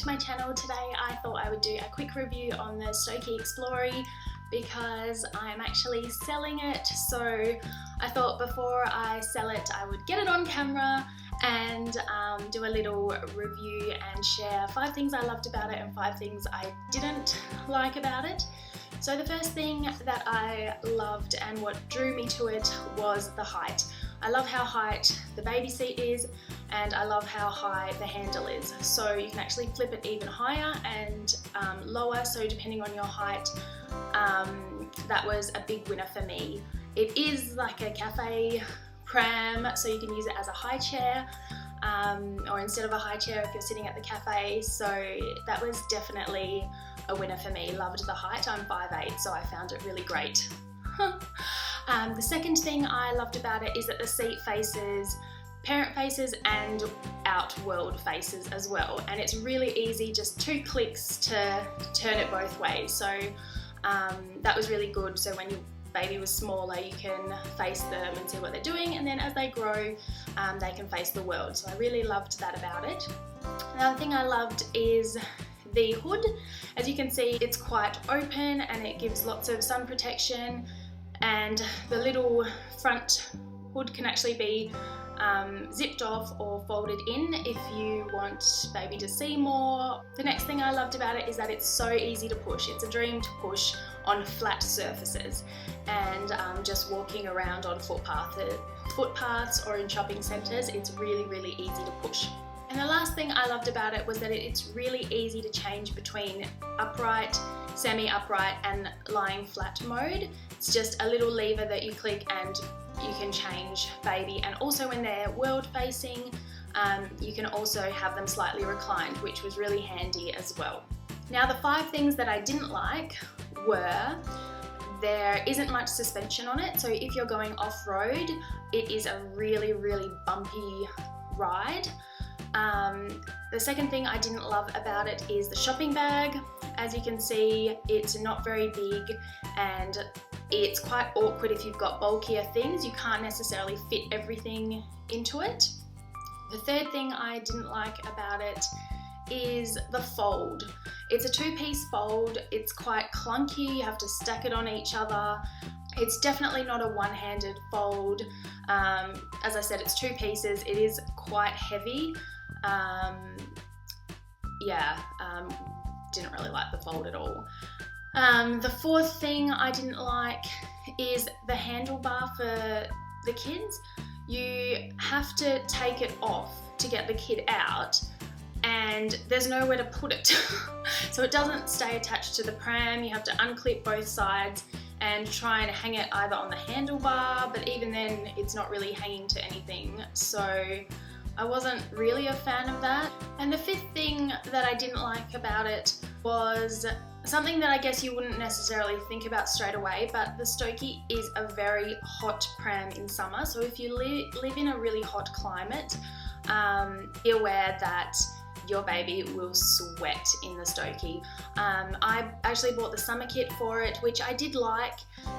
to my channel. Today I thought I would do a quick review on the Stokke Xplory because I'm actually selling it, so I thought before I sell it I would get it on camera and do a little review and share 5 things I loved about it and 5 things I didn't like about it. So the first thing that I loved and what drew me to it was the height. I love how high the baby seat is, and I love how high the handle is. So you can actually flip it even higher and lower, so depending on your height, that was a big winner for me. It is like a cafe pram, so you can use it as a high chair, or instead of a high chair if you're sitting at the cafe, so that was definitely a winner for me. Loved the height. I'm 5'8", so I found it really great. The second thing I loved about it is that the seat faces parent faces and outworld faces as well, and it's really easy, just 2 clicks to turn it both ways. So that was really good. So when your baby was smaller, you can face them and see what they're doing, and then as they grow they can face the world. So I really loved that about it. Another thing I loved is the hood. As you can see, it's quite open and it gives lots of sun protection, and the little front hood can actually be zipped off or folded in if you want baby to see more. The next thing I loved about it is that it's so easy to push. It's a dream to push on flat surfaces, and just walking around on footpaths or in shopping centres, it's really easy to push. And the last thing I loved about it was that it's really easy to change between upright, semi-upright and lying flat mode. It's just a little lever that you click and you can change baby, and also when they're world facing you can also have them slightly reclined, which was really handy as well. Now the 5 things that I didn't like were, there isn't much suspension on it, so if you're going off-road it is a really bumpy ride. The second thing I didn't love about it is the shopping bag. As you can see, it's not very big and it's quite awkward if you've got bulkier things. You can't necessarily fit everything into it. The third thing I didn't like about it is the fold. It's a 2-piece fold. It's quite clunky. You have to stack it on each other. It's definitely not a one-handed fold. As I said, it's 2 pieces. It is quite heavy. Didn't really like the fold at all. The fourth thing I didn't like is the handlebar for the kids. You have to take it off to get the kid out, and there's nowhere to put it. So it doesn't stay attached to the pram. You have to unclip both sides and try and hang it either on the handlebar, but even then it's not really hanging to anything. So I wasn't really a fan of that. And the 5th thing that I didn't like about it was something that I guess you wouldn't necessarily think about straight away, but the Stokke is a very hot pram in summer. So if you live in a really hot climate, be aware that your baby will sweat in the Stokke. I actually bought the summer kit for it, which I did like,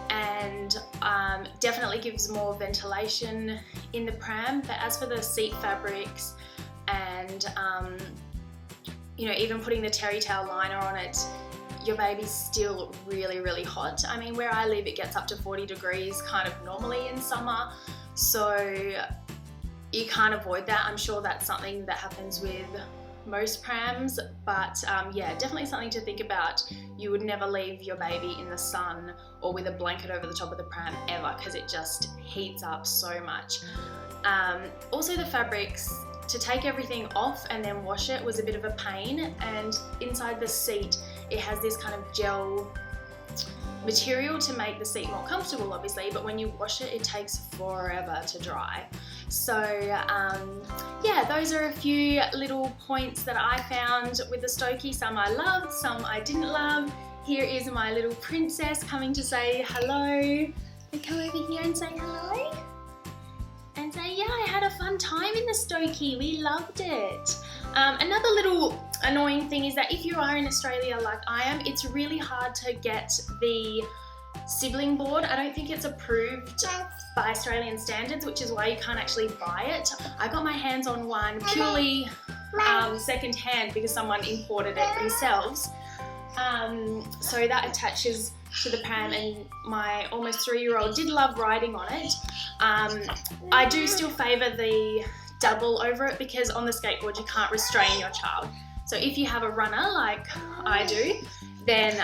and definitely gives more ventilation in the pram. But as for the seat fabrics and even putting the terry towel liner on it, your baby's still really hot. I mean, where I live it gets up to 40 degrees kind of normally in summer, so you can't avoid that. I'm sure that's something that happens with most prams, but yeah, definitely something to think about. You would never leave your baby in the sun or with a blanket over the top of the pram ever, because it just heats up so much. Also the fabrics, to take everything off and then wash it was a bit of a pain, and inside the seat it has this kind of gel material to make the seat more comfortable obviously, but when you wash it, it takes forever to dry. So yeah, those are a few little points that I found with the Stokke. Some I loved, some I didn't love. Here is my little princess coming to say hello. Come over here and say hello. And say, yeah, I had a fun time in the Stokke, we loved it. Another little annoying thing is that if you are in Australia like I am, it's really hard to get the sibling board. I don't think it's approved by Australian standards, which is why you can't actually buy it. I got my hands on one purely second hand because someone imported it themselves. So that attaches to the pram, and my almost 3-year-old did love riding on it. I do still favour the double over it because on the skateboard you can't restrain your child. So if you have a runner like I do, then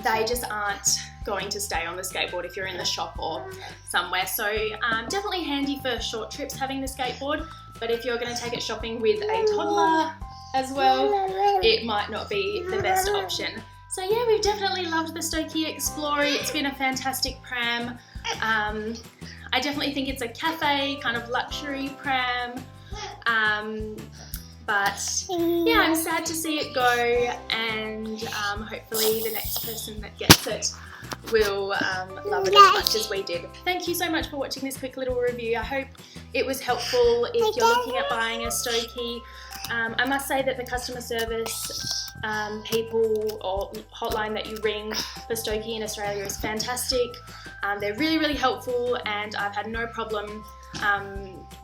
they just aren't going to stay on the skateboard if you're in the shop or somewhere. So definitely handy for short trips having the skateboard, but if you're going to take it shopping with a toddler as well, it might not be the best option. So yeah, we've definitely loved the Stokke Xplory. It's been a fantastic pram. I definitely think it's a cafe kind of luxury pram. But yeah, I'm sad to see it go, and hopefully the next person that gets it will love it as much as we did. Thank you so much for watching this quick little review. I hope it was helpful if you're looking at buying a Stokke. I must say that the customer service people or hotline that you ring for Stokke in Australia is fantastic. They're really, really helpful, and I've had no problem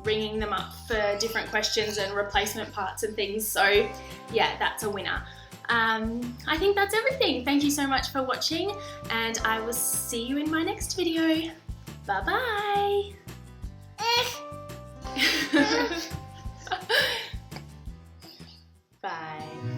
ringing them up for different questions and replacement parts and things. So yeah, that's a winner. I think that's everything. Thank you so much for watching, and I will see you in my next video. Bye bye. Bye.